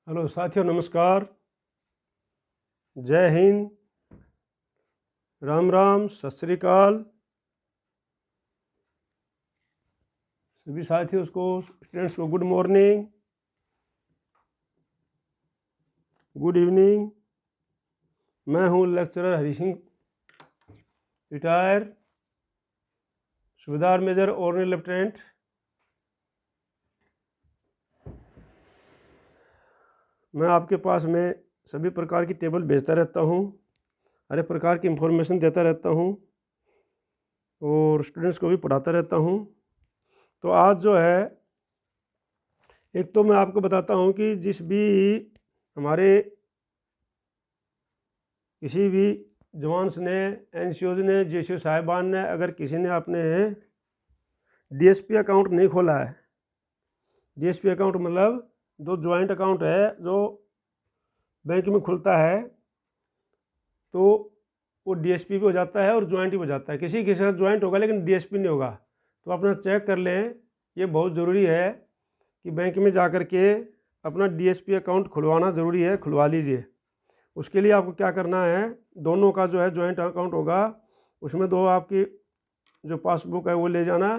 Hello साथियों, नमस्कार। जय हिंद, राम राम, सत श्री अकाल। सभी साथियों को, स्टूडेंट्स को गुड मॉर्निंग, गुड इवनिंग। मैं हूं लेक्चरर हरी सिंह, रिटायर सूबेदार मेजर ऑर्डिनरी लेफ्टिनेंट। मैं आपके पास में सभी प्रकार की टेबल भेजता रहता हूं, हर एक प्रकार की इंफॉर्मेशन देता रहता हूं और स्टूडेंट्स को भी पढ़ाता रहता हूं। तो आज जो है, एक तो मैं आपको बताता हूं कि जिस भी हमारे किसी भी जवान्स ने, एनसीओज ने, जेसीओ साहिबान ने, अगर किसी ने अपने डीएसपी अकाउंट नहीं खोला है, डीएसपी अकाउंट मतलब जो ज्वाइंट अकाउंट है जो बैंक में खुलता है, तो वो डीएसपी भी हो जाता है और ज्वाइंट भी हो जाता है। किसी किसी का ज्वाइंट होगा लेकिन डीएसपी नहीं होगा, तो अपना चेक कर लें। ये बहुत ज़रूरी है कि बैंक में जा कर के अपना डीएसपी अकाउंट खुलवाना ज़रूरी है, खुलवा लीजिए। उसके लिए आपको क्या करना है, दोनों का जो है ज्वाइंट अकाउंट होगा, उसमें दो आपकी जो पासबुक है वो ले जाना,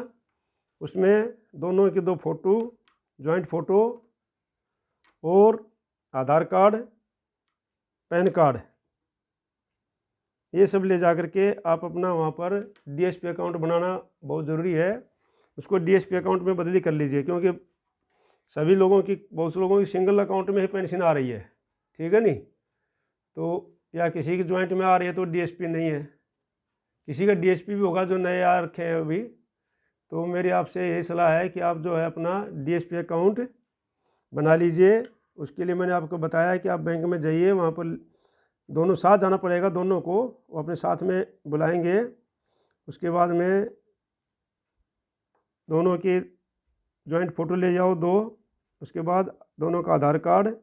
उसमें दोनों की दो फ़ोटो, ज्वाइंट फ़ोटो और आधार कार्ड, पैन कार्ड, ये सब ले जा कर के आप अपना वहाँ पर डीएसपी अकाउंट बनाना बहुत ज़रूरी है। उसको डीएसपी अकाउंट में बदली कर लीजिए, क्योंकि सभी लोगों की, बहुत से लोगों की सिंगल अकाउंट में ही पेंशन आ रही है, ठीक है नहीं, तो या किसी की ज्वाइंट में आ रही है तो डीएसपी नहीं है, किसी का डीएसपी भी होगा जो नए आ रखे हैं अभी। तो मेरी आपसे यही सलाह है कि आप जो है अपना डीएसपी अकाउंट बना लीजिए। उसके लिए मैंने आपको बताया कि आप बैंक में जाइए, वहाँ पर दोनों साथ जाना पड़ेगा, दोनों को वो अपने साथ में बुलाएंगे। उसके बाद में दोनों की जॉइंट फ़ोटो ले जाओ दो, उसके बाद दोनों का आधार कार्ड,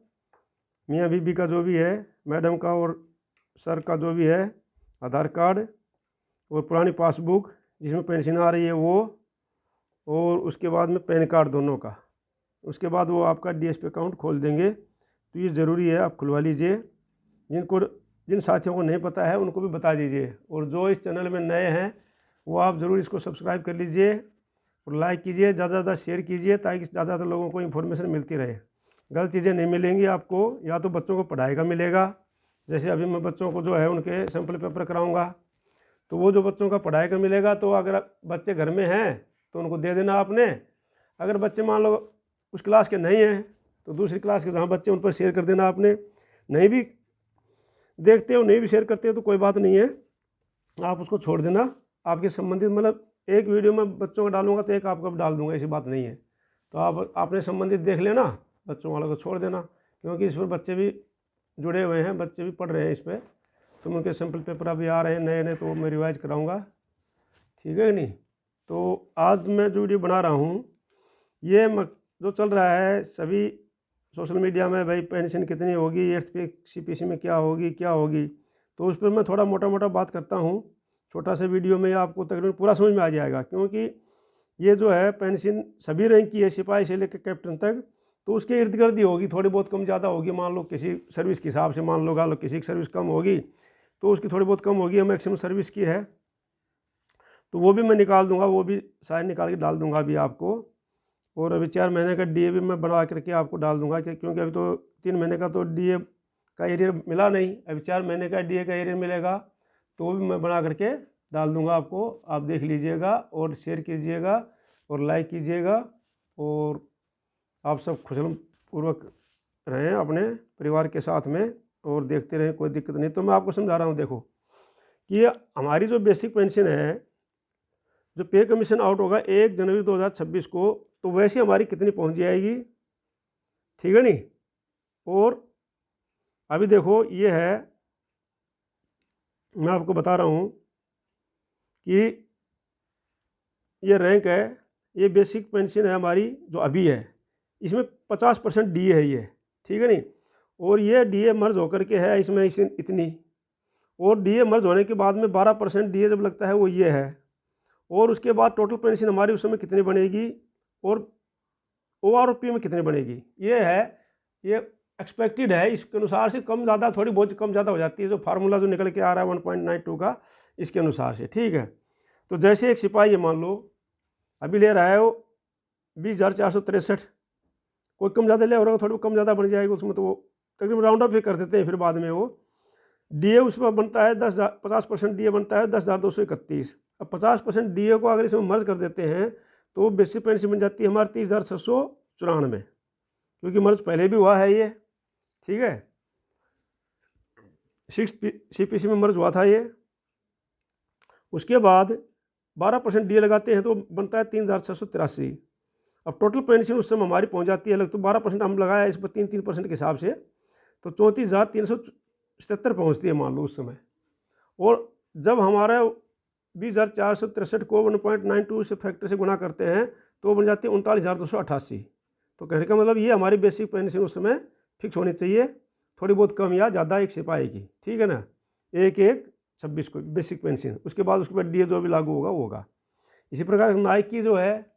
मियाँ बीबी का जो भी है, मैडम का और सर का जो भी है आधार कार्ड, और पुरानी पासबुक जिसमें पेंशन आ रही है वो, और उसके बाद में पैन कार्ड दोनों का। उसके बाद वो आपका डीएसपी अकाउंट खोल देंगे। तो ये ज़रूरी है, आप खुलवा लीजिए। जिन साथियों को नहीं पता है उनको भी बता दीजिए, और जो इस चैनल में नए हैं वो आप ज़रूर इसको सब्सक्राइब कर लीजिए और लाइक कीजिए, ज़्यादा से ज़्यादा शेयर कीजिए, ताकि ज़्यादातर लोगों को इन्फॉर्मेशन मिलती रहे। गलत चीज़ें नहीं मिलेंगी आपको, या तो बच्चों को पढ़ाई का मिलेगा, जैसे अभी मैं बच्चों को जो है उनके सैम्पल पेपर कराऊंगा, तो वो जो बच्चों का पढ़ाई का मिलेगा, तो अगर बच्चे घर में हैं तो उनको दे देना आपने। अगर बच्चे मान लो उस क्लास के नहीं हैं तो दूसरी क्लास के जहाँ बच्चे उन पर शेयर कर देना आपने। नहीं भी देखते हो, नहीं भी शेयर करते हो तो कोई बात नहीं है, आप उसको छोड़ देना। आपके संबंधित, मतलब एक वीडियो में बच्चों का डालूंगा तो एक आपका भी डाल दूंगा, ऐसी बात नहीं है। तो आप अपने संबंधित देख लेना, बच्चों वालों को छोड़ देना, क्योंकि इस पर बच्चे भी जुड़े हुए हैं, बच्चे भी पढ़ रहे हैं इस पर। तो उनके सैम्पल पेपर अभी आ रहे हैं नए नए, तो वो मैं रिवाइज कराऊँगा, ठीक है नहीं। तो आज मैं जो वीडियो बना रहा हूँ, ये जो चल रहा है सभी सोशल मीडिया में, भाई पेंशन कितनी होगी, 8th पे सीपीसी में क्या होगी क्या होगी, तो उस पर मैं थोड़ा मोटा मोटा बात करता हूँ। छोटा सा वीडियो में आपको तकरीबन पूरा समझ में आ जाएगा, क्योंकि ये जो है पेंशन सभी रैंक की है, सिपाही से लेकर कैप्टन तक, तो उसके इर्द गिर्द ही होगी, थोड़ी बहुत कम ज़्यादा होगी। मान लो किसी सर्विस के हिसाब से, मान लो किसी की सर्विस कम होगी तो उसकी थोड़ी बहुत कम होगी, मैक्सिमम सर्विस की है, तो वो भी मैं निकाल दूंगा, वो भी शायद निकाल के डाल दूंगा अभी आपको। और अभी 4 महीने का डीए भी मैं बनवा करके आपको डाल दूंगा, क्योंकि अभी तो 3 महीने का तो डीए का एरियर मिला नहीं, अभी 4 महीने का डीए का एरियर मिलेगा, तो वो भी मैं बना करके डाल दूंगा आपको। आप देख लीजिएगा और शेयर कीजिएगा और लाइक कीजिएगा, और आप सब खुशपूर्वक रहें अपने परिवार के साथ में और देखते रहें, कोई दिक्कत नहीं। तो मैं आपको समझा रहा हूँ, देखो कि हमारी जो बेसिक पेंशन है, जो पे कमीशन आउट होगा 1 जनवरी 2026 को, तो वैसे हमारी कितनी पहुंच जाएगी, ठीक है नहीं। और अभी देखो ये है, मैं आपको बता रहा हूँ कि ये रैंक है, ये बेसिक पेंशन है हमारी जो अभी है, इसमें 50% डीए है ये, ठीक है नहीं। और ये डीए मर्ज होकर के है इसमें इतनी, और डीए मर्ज होने के बाद में 12% डीए जब लगता है वो ये है। और उसके बाद टोटल पेंशन हमारी उस समय कितनी बनेगी और ओआरओपी में कितनी बनेगी, ये है। ये एक्सपेक्टेड है, इसके अनुसार से कम ज़्यादा थोड़ी बहुत कम ज़्यादा हो जाती है, जो फार्मूला जो निकल के आ रहा है 1.92 का, इसके अनुसार से, ठीक है। तो जैसे एक सिपाही है, मान लो अभी ले रहा है वो 20,463, कोई कम ज़्यादा ले रहा हो, थोड़ी कम ज़्यादा बन जाएगी उसमें, तो वो तकरीबन राउंड अप भी कर देते हैं फिर बाद में वो। डीए उसमें बनता है 50% डीए बनता है 10,231। अब 50% डीए को अगर इसमें मर्ज कर देते हैं तो बेसिक पेंशन बन जाती है हमारी 30,694, क्योंकि मर्ज पहले भी हुआ है ये, ठीक है, 6 CPC में मर्ज हुआ था ये। उसके बाद 12% डीए लगाते हैं तो बनता है 3,683। अब टोटल पेंशन उस समय हमारी पहुंच जाती है अलग, तो 12% हम लगाया इस पर 3% के हिसाब से, तो 34,377 पहुँचती है मान लो उस समय। और जब हमारा 20,463 को 1.92 से फैक्टर से गुना करते हैं तो बन जाती है 39,288। तो कहने का मतलब ये हमारी बेसिक पेंशन उस समय फिक्स होनी चाहिए, थोड़ी बहुत कम या ज़्यादा एक सिपाही की, ठीक है ना, 1,126 को बेसिक पेंशन। उसके बाद डीए जो भी लागू होगा वो होगा। इसी प्रकार नायक की जो है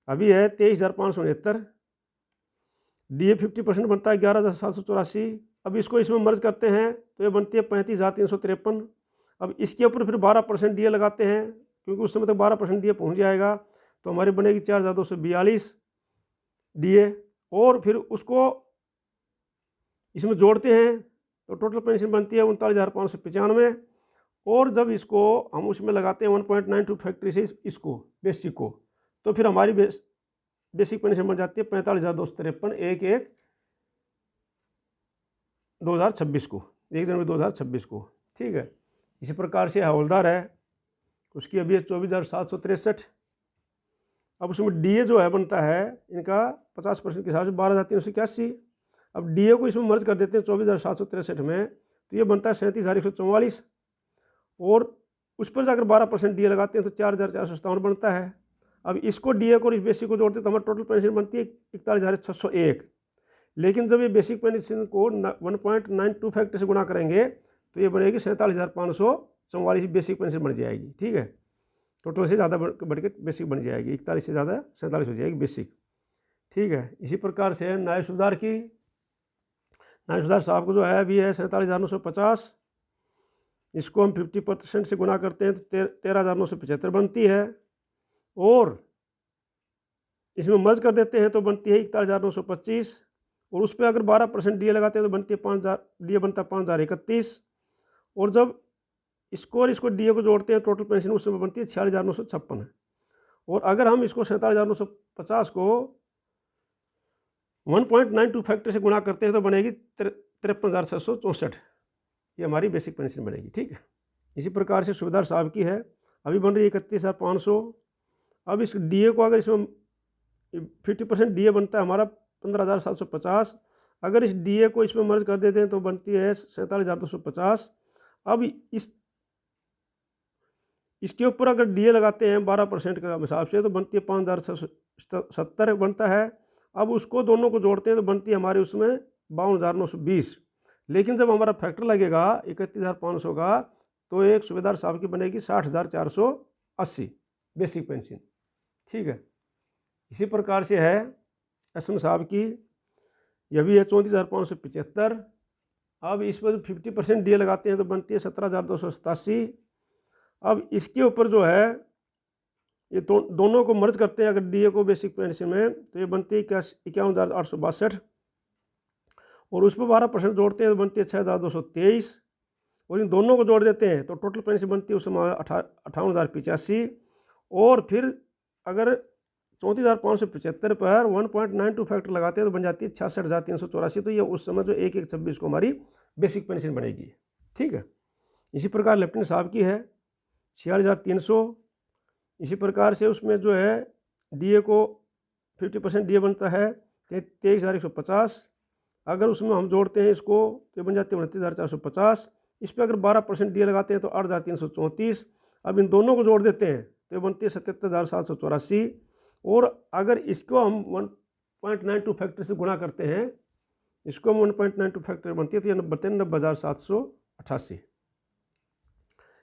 अभी है 23,569, डीए 50% बनता है 11,784। अब इसको इसमें मर्ज करते हैं तो ये बनती है 35,353। अब इसके ऊपर फिर 12% डीए लगाते हैं, क्योंकि उस समय तक 12% डीए पहुंच जाएगा, तो हमारी बनेगी 4,242 डीए। और फिर उसको इसमें जोड़ते हैं तो टोटल पेंशन बनती है 39,595। और जब इसको हम उसमें लगाते हैं 1.92 फैक्ट्री से इसको बेसिक को, तो फिर हमारी बेसिक पेंशन बन जाती है 45,253 1/1/2026 को, 1 जनवरी 2026 को, ठीक है। इसी प्रकार से हवलदार है, उसकी अभी है 24,763। अब उसमें डीए जो है बनता है इनका 50% के हिसाब से 12,381। अब डीए को इसमें मर्ज कर देते हैं 24,763 में, तो ये बनता है 37,144। और उस पर जाकर 12% डीए लगाते हैं तो 4,457 बनता है। अब इसको डीए को और इस बेसिक को जोड़ते हैं तो हमारी टोटल पेंशन बनती है 41,601। लेकिन जब ये बेसिक पेंशन को 1.92 फैक्टर से गुना करेंगे तो ये बनेगी 47,544 बेसिक पेंशन बन जाएगी, ठीक है। टोटल से ज़्यादा बढ़ के बेसिक बन जाएगी, 41 से ज़्यादा 47 हो जाएगी बेसिक, ठीक है। इसी प्रकार से न्याय सुधार की, न्याय सुधार साहब को जो है अभी है 47,950। इसको हम 50% से गुना करते हैं तो 13,975 बनती है। और इसमें मर्ज कर देते हैं तो बनती है 41,925। और उस पर अगर 12% डीए लगाते हैं तो बनती है 5,000, डीए बनता है 5,031। और जब इसको और इसको डीए को जोड़ते हैं टोटल पेंशन उस समय बनती है 46,956। और अगर हम इसको 47,950 को 1.92 फैक्टर से गुणा करते हैं तो बनेगी 53,664। ये हमारी बेसिक पेंशन बनेगी, ठीक है। इसी प्रकार से सुबेदार साहब की है, अभी बन रही है 31,500। अब इस डीए को अगर इसमें 50% डीए बनता है हमारा 15,750। अगर इस डीए को इसमें मर्ज कर देते हैं तो बनती है 47,250। अब इसके ऊपर अगर डीए लगाते हैं 12% के हिसाब से तो बनती है 5,670 बनता है। अब उसको दोनों को जोड़ते हैं तो बनती है हमारे उसमें 52,920। लेकिन जब हमारा फैक्टर लगेगा 31,500 का तो एक सूबेदार साहब की बनेगी 60,480 बेसिक पेंशन, ठीक है। इसी प्रकार से है एसएम साहब की, यह भी है 34,575। अब इस पर 50% डीए लगाते हैं तो बनती है 17,287। अब इसके ऊपर जो है ये दोनों को मर्ज करते हैं अगर डीए को बेसिक पेंशन में तो ये बनती है 51,862। और उस पर 12% जोड़ते हैं तो बनती है 6,223। और इन दोनों को जोड़ देते हैं तो टोटल पेंशन बनती है उस समय 58,085। और फिर अगर 34,575 पर 1.92 फैक्टर लगाते हैं तो बन जाती है 66,384। तो ये उस समय जो 1/1/26 को हमारी बेसिक पेंशन बनेगी, ठीक है। इसी प्रकार लेफ्टिनेंट साहब की है 46,300। इसी प्रकार से उसमें जो है डीए को 50% डीए बनता है 23,150। अगर उसमें हम जोड़ते हैं इसको तो बन जाती है 29,450। इस पर अगर 12% डीए लगाते हैं तो 8,334। अब इन दोनों को जोड़ देते हैं तो बनती है 77,784। और अगर इसको हम 1.92 फैक्टर से गुणा करते हैं, इसको हम 1.92 फैक्टर बनती है तो ये 90,788।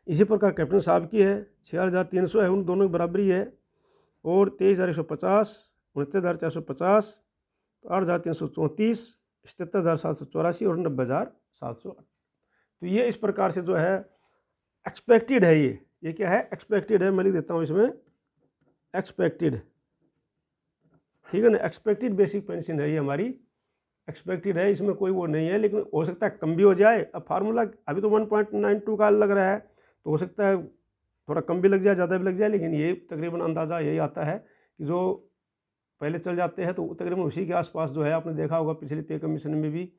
इसी प्रकार कैप्टन साहब की है 6,300 है, उन दोनों की बराबरी है। और 23,150, 69,450, 8,334। 77,784 और 90,700। तो ये इस प्रकार से जो है एक्सपेक्टेड है, ये क्या है, एक्सपेक्टेड है। मैं लिख देता हूँ इसमें एक्सपेक्टेड, ठीक है ना, एक्सपेक्टेड बेसिक पेंशन है ये हमारी, एक्सपेक्टेड है, इसमें कोई वो नहीं है, लेकिन हो सकता है कम भी हो जाए। अब फार्मूला अभी तो 1.92 का लग रहा है, तो हो सकता है थोड़ा कम भी लग जाए, ज़्यादा भी लग जाए, लेकिन ये तकरीबन अंदाज़ा यही आता है कि जो पहले चल जाते हैं तो तकरीबन उसी के आसपास जो है, आपने देखा होगा पिछले पे कमीशन में भी,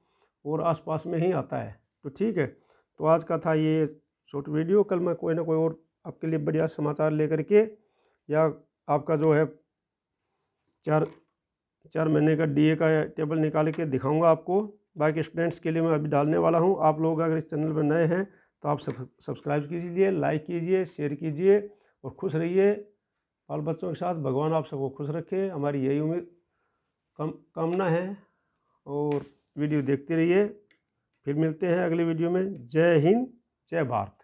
और आसपास में ही आता है। तो ठीक है, तो आज का था ये शॉर्ट वीडियो। कल मैं कोई ना कोई और आपके लिए बढ़िया समाचार लेकर के, या आपका जो है 4 महीने का डीए का टेबल निकाल के दिखाऊंगा आपको। बाकी स्टूडेंट्स के लिए मैं अभी डालने वाला हूं। आप लोग अगर इस चैनल पर नए हैं तो आप सब्सक्राइब कीजिए, लाइक कीजिए, शेयर कीजिए, और खुश रहिए बाल बच्चों के साथ। भगवान आप सबको खुश रखे, हमारी यही उम्मीद कामना है। और वीडियो देखते रहिए, फिर मिलते हैं अगले वीडियो में। जय हिंद, जय भारत।